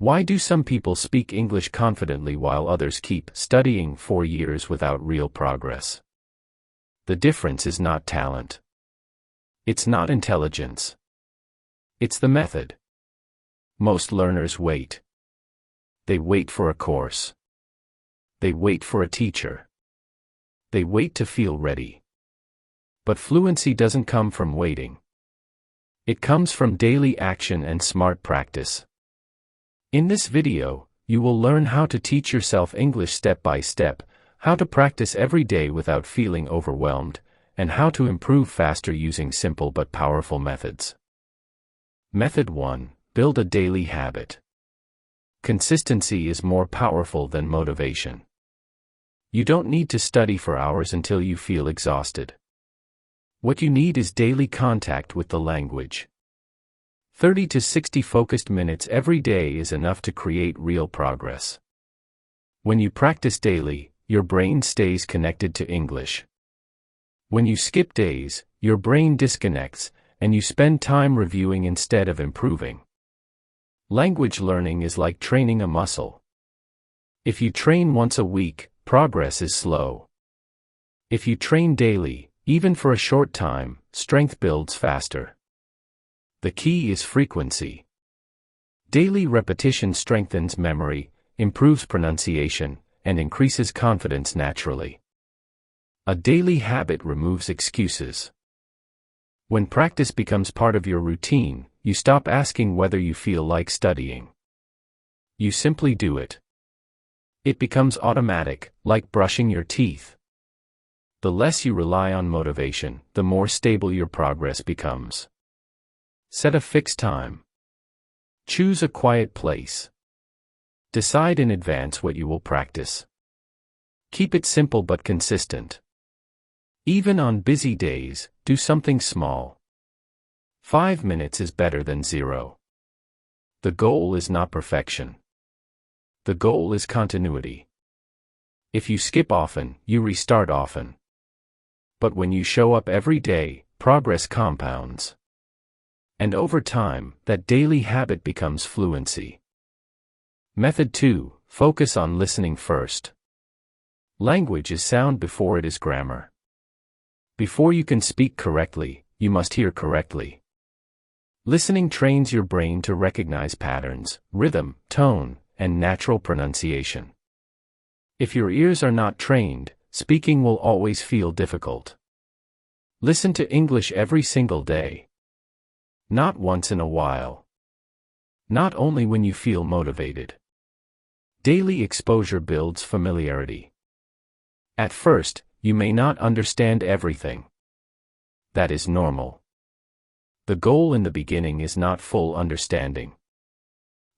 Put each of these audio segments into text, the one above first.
Why do some people speak English confidently while others keep studying for years without real progress? The difference is not talent. It's not intelligence. It's the method. Most learners wait. They wait for a course. They wait for a teacher. They wait to feel ready. But fluency doesn't come from waiting. It comes from daily action and smart practice. In this video, you will learn how to teach yourself English step by step, how to practice every day without feeling overwhelmed, and how to improve faster using simple but powerful methods. Method 1. Build a daily habit. Consistency is more powerful than motivation. You don't need to study for hours until you feel exhausted. What you need is daily contact with the language. 30 to 60 focused minutes every day is enough to create real progress. When you practice daily, your brain stays connected to English. When you skip days, your brain disconnects, and you spend time reviewing instead of improving. Language learning is like training a muscle. If you train once a week, progress is slow. If you train daily, even for a short time, strength builds faster. The key is frequency. Daily repetition strengthens memory, improves pronunciation, and increases confidence naturally. A daily habit removes excuses. When practice becomes part of your routine, you stop asking whether you feel like studying. You simply do it. It becomes automatic, like brushing your teeth. The less you rely on motivation, the more stable your progress becomes. Set a fixed time. Choose a quiet place. Decide in advance what you will practice. Keep it simple but consistent. Even on busy days, do something small. 5 minutes is better than 0. The goal is not perfection. The goal is continuity. If you skip often, you restart often. But when you show up every day, progress compounds. And over time, that daily habit becomes fluency. Method 2. Focus on listening first. Language is sound before it is grammar. Before you can speak correctly, you must hear correctly. Listening trains your brain to recognize patterns, rhythm, tone, and natural pronunciation. If your ears are not trained, speaking will always feel difficult. Listen to English every single day. Not once in a while. Not only when you feel motivated. Daily exposure builds familiarity. At first, you may not understand everything. That is normal. The goal in the beginning is not full understanding.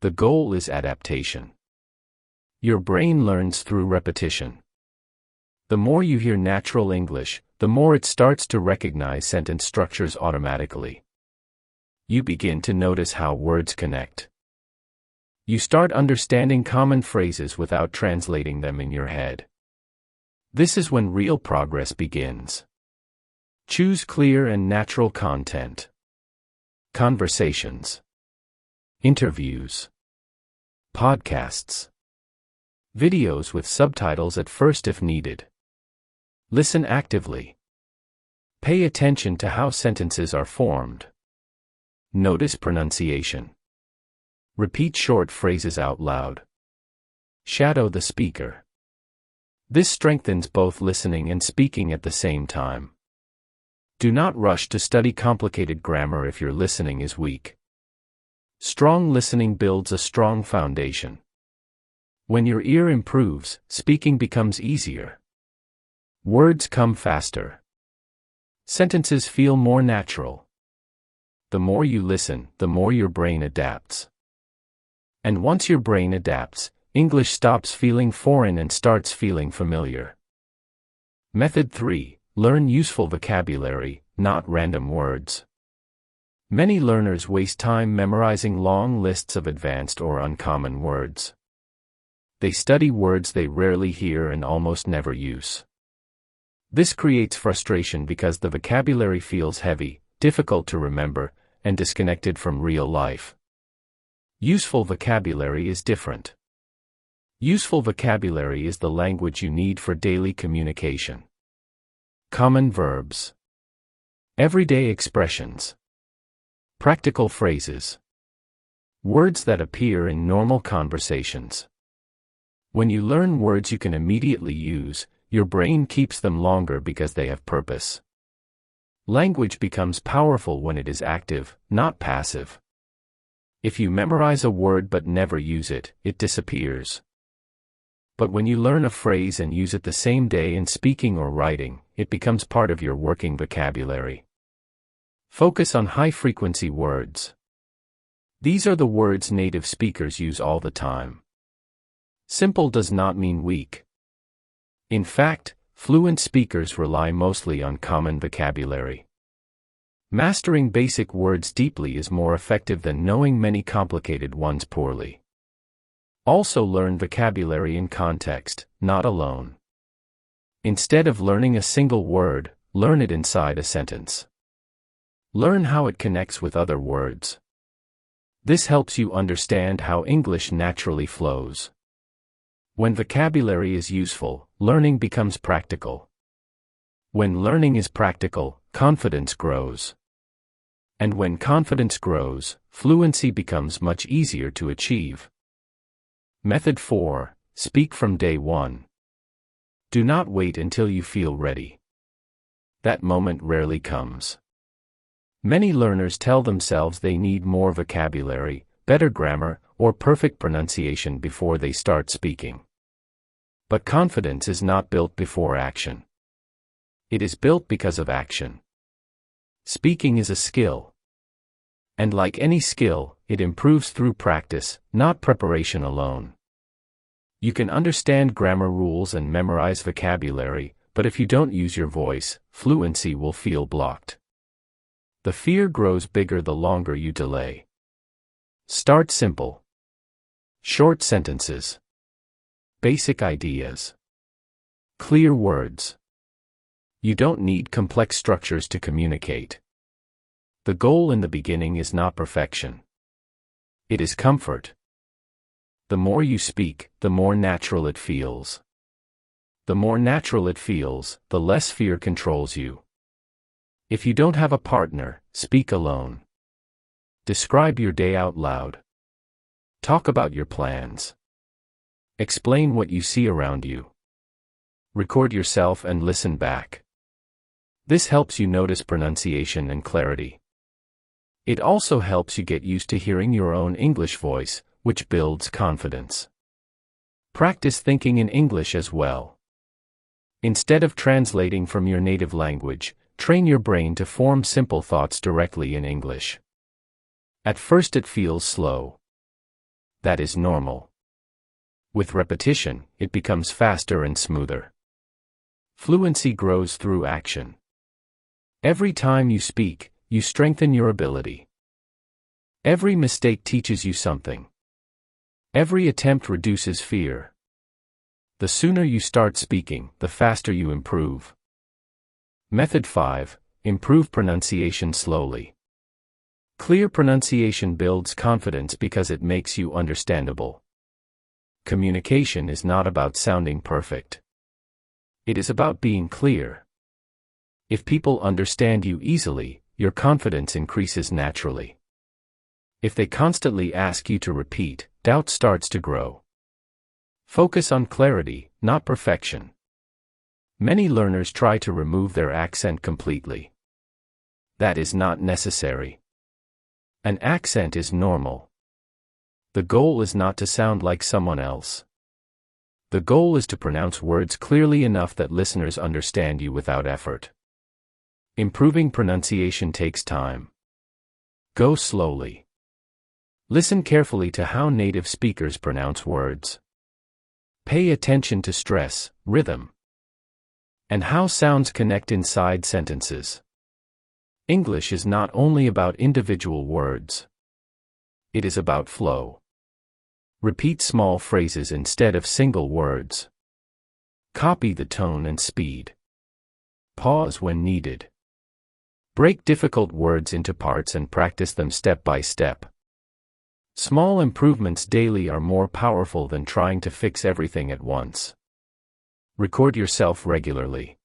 The goal is adaptation. Your brain learns through repetition. The more you hear natural English, the more it starts to recognize sentence structures automatically. You begin to notice how words connect. You start understanding common phrases without translating them in your head. This is when real progress begins. Choose clear and natural content. Conversations. Interviews. Podcasts. Videos with subtitles at first if needed. Listen actively. Pay attention to how sentences are formed. Notice pronunciation. Repeat short phrases out loud. Shadow the speaker. This strengthens both listening and speaking at the same time. Do not rush to study complicated grammar if your listening is weak. Strong listening builds a strong foundation. When your ear improves, speaking becomes easier. Words come faster. Sentences feel more natural. The more you listen, the more your brain adapts. And once your brain adapts, English stops feeling foreign and starts feeling familiar. Method 3. Learn useful vocabulary, not random words. Many learners waste time memorizing long lists of advanced or uncommon words. They study words they rarely hear and almost never use. This creates frustration because the vocabulary feels heavy, difficult to remember, and disconnected from real life. Useful vocabulary is different. Useful vocabulary is the language you need for daily communication. Common verbs. Everyday expressions. Practical phrases. Words that appear in normal conversations. When you learn words you can immediately use, your brain keeps them longer because they have purpose. Language becomes powerful when it is active, not passive. If you memorize a word but never use it, it disappears. But when you learn a phrase and use it the same day in speaking or writing, it becomes part of your working vocabulary. Focus on high-frequency words. These are the words native speakers use all the time. Simple does not mean weak. In fact, fluent speakers rely mostly on common vocabulary. Mastering basic words deeply is more effective than knowing many complicated ones poorly. Also learn vocabulary in context, not alone. Instead of learning a single word, learn it inside a sentence. Learn how it connects with other words. This helps you understand how English naturally flows. When vocabulary is useful, learning becomes practical. When learning is practical, confidence grows. And when confidence grows, fluency becomes much easier to achieve. Method 4. Speak from day one. Do not wait until you feel ready. That moment rarely comes. Many learners tell themselves they need more vocabulary, better grammar, or perfect pronunciation before they start speaking. But confidence is not built before action. It is built because of action. Speaking is a skill. And like any skill, it improves through practice, not preparation alone. You can understand grammar rules and memorize vocabulary, but if you don't use your voice, fluency will feel blocked. The fear grows bigger the longer you delay. Start simple. Short sentences. Basic ideas. Clear words. You don't need complex structures to communicate. The goal in the beginning is not perfection. It is comfort. The more you speak, the more natural it feels. The more natural it feels, the less fear controls you. If you don't have a partner, speak alone. Describe your day out loud. Talk about your plans. Explain what you see around you. Record yourself and listen back. This helps you notice pronunciation and clarity. It also helps you get used to hearing your own English voice, which builds confidence. Practice thinking in English as well. Instead of translating from your native language, train your brain to form simple thoughts directly in English. At first it feels slow. That is normal. With repetition, it becomes faster and smoother. Fluency grows through action. Every time you speak, you strengthen your ability. Every mistake teaches you something. Every attempt reduces fear. The sooner you start speaking, the faster you improve. Method 5. Improve pronunciation slowly. Clear pronunciation builds confidence because it makes you understandable. Communication is not about sounding perfect. It is about being clear. If people understand you easily, your confidence increases naturally. If they constantly ask you to repeat, doubt starts to grow. Focus on clarity, not perfection. Many learners try to remove their accent completely. That is not necessary. An accent is normal. The goal is not to sound like someone else. The goal is to pronounce words clearly enough that listeners understand you without effort. Improving pronunciation takes time. Go slowly. Listen carefully to how native speakers pronounce words. Pay attention to stress, rhythm, and how sounds connect inside sentences. English is not only about individual words. It is about flow. Repeat small phrases instead of single words. Copy the tone and speed. Pause when needed. Break difficult words into parts and practice them step by step. Small improvements daily are more powerful than trying to fix everything at once. Record yourself regularly.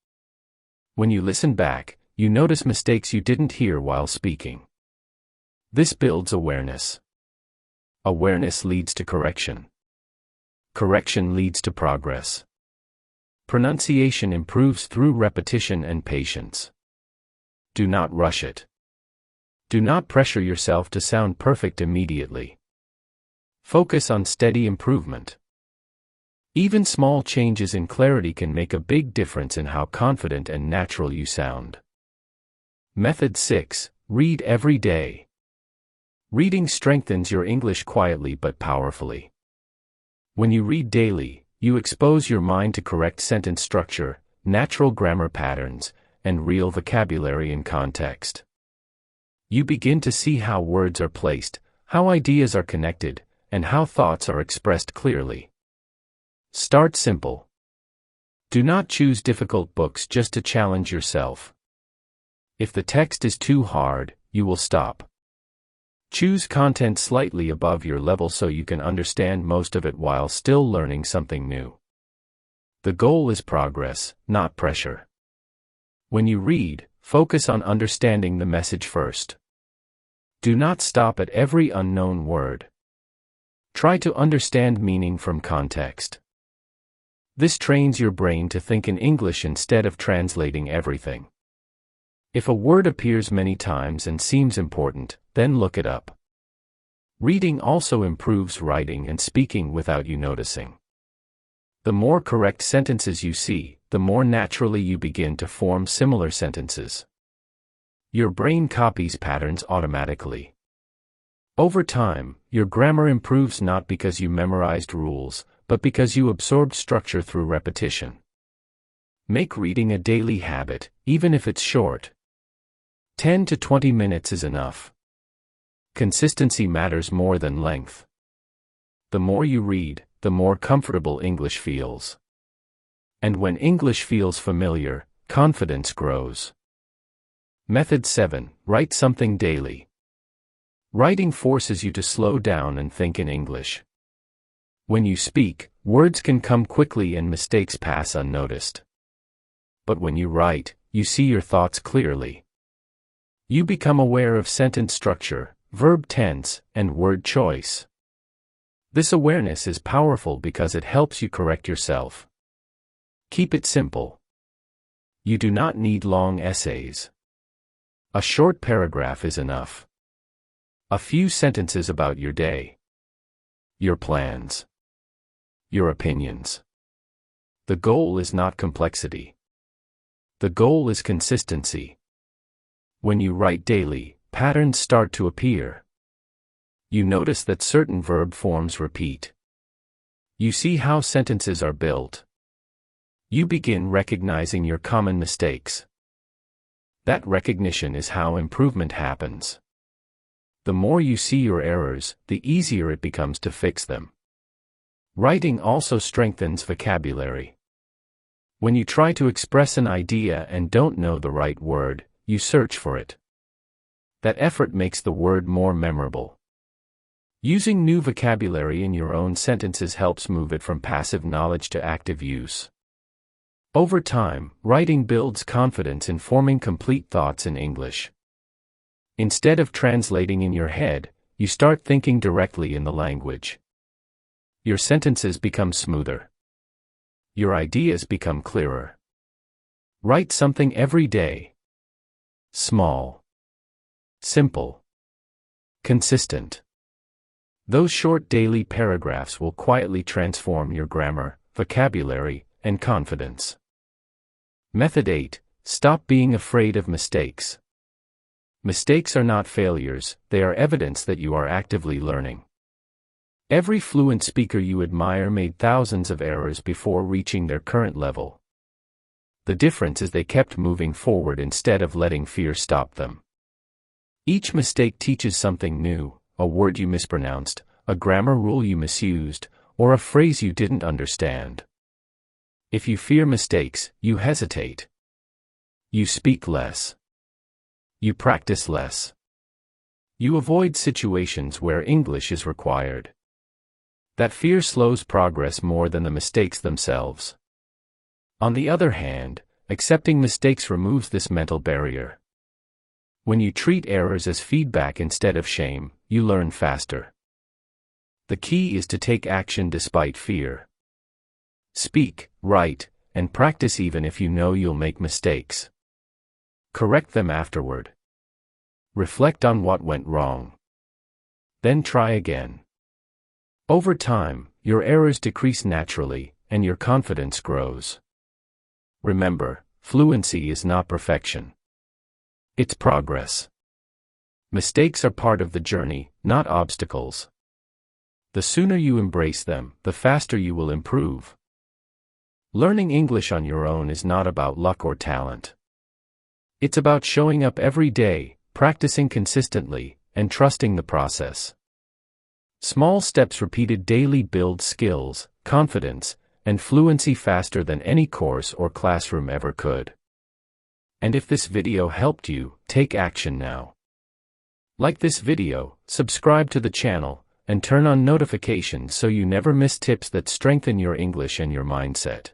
When you listen back, you notice mistakes you didn't hear while speaking. This builds awareness. Awareness leads to correction. Correction leads to progress. Pronunciation improves through repetition and patience. Do not rush it. Do not pressure yourself to sound perfect immediately. Focus on steady improvement. Even small changes in clarity can make a big difference in how confident and natural you sound. Method 6. Read every day. Reading strengthens your English quietly but powerfully. When you read daily, you expose your mind to correct sentence structure, natural grammar patterns, and real vocabulary in context. You begin to see how words are placed, how ideas are connected, and how thoughts are expressed clearly. Start simple. Do not choose difficult books just to challenge yourself. If the text is too hard, you will stop. Choose content slightly above your level so you can understand most of it while still learning something new. The goal is progress, not pressure. When you read, focus on understanding the message first. Do not stop at every unknown word. Try to understand meaning from context. This trains your brain to think in English instead of translating everything. If a word appears many times and seems important, then look it up. Reading also improves writing and speaking without you noticing. The more correct sentences you see, the more naturally you begin to form similar sentences. Your brain copies patterns automatically. Over time, your grammar improves not because you memorized rules, but because you absorbed structure through repetition. Make reading a daily habit, even if it's short. 10 to 20 minutes is enough. Consistency matters more than length. The more you read, the more comfortable English feels. And when English feels familiar, confidence grows. Method 7. Write something daily. Writing forces you to slow down and think in English. When you speak, words can come quickly and mistakes pass unnoticed. But when you write, you see your thoughts clearly. You become aware of sentence structure, verb tense, and word choice. This awareness is powerful because it helps you correct yourself. Keep it simple. You do not need long essays. A short paragraph is enough. A few sentences about your day. Your plans. Your opinions. The goal is not complexity. The goal is consistency. When you write daily, patterns start to appear. You notice that certain verb forms repeat. You see how sentences are built. You begin recognizing your common mistakes. That recognition is how improvement happens. The more you see your errors, the easier it becomes to fix them. Writing also strengthens vocabulary. When you try to express an idea and don't know the right word, you search for it. That effort makes the word more memorable. Using new vocabulary in your own sentences helps move it from passive knowledge to active use. Over time, writing builds confidence in forming complete thoughts in English. Instead of translating in your head, you start thinking directly in the language. Your sentences become smoother. Your ideas become clearer. Write something every day. Small. Simple. Consistent. Those short daily paragraphs will quietly transform your grammar, vocabulary, and confidence. Method 8. Stop being afraid of mistakes. Mistakes are not failures, they are evidence that you are actively learning. Every fluent speaker you admire made thousands of errors before reaching their current level. The difference is they kept moving forward instead of letting fear stop them. Each mistake teaches something new, a word you mispronounced, a grammar rule you misused, or a phrase you didn't understand. If you fear mistakes, you hesitate. You speak less. You practice less. You avoid situations where English is required. That fear slows progress more than the mistakes themselves. On the other hand, accepting mistakes removes this mental barrier. When you treat errors as feedback instead of shame, you learn faster. The key is to take action despite fear. Speak, write, and practice even if you know you'll make mistakes. Correct them afterward. Reflect on what went wrong. Then try again. Over time, your errors decrease naturally, and your confidence grows. Remember, fluency is not perfection. It's progress. Mistakes are part of the journey, not obstacles. The sooner you embrace them, the faster you will improve. Learning English on your own is not about luck or talent. It's about showing up every day, practicing consistently, and trusting the process. Small steps repeated daily build skills, confidence, and fluency faster than any course or classroom ever could. And if this video helped you, take action now. Like this video, subscribe to the channel, and turn on notifications so you never miss tips that strengthen your English and your mindset.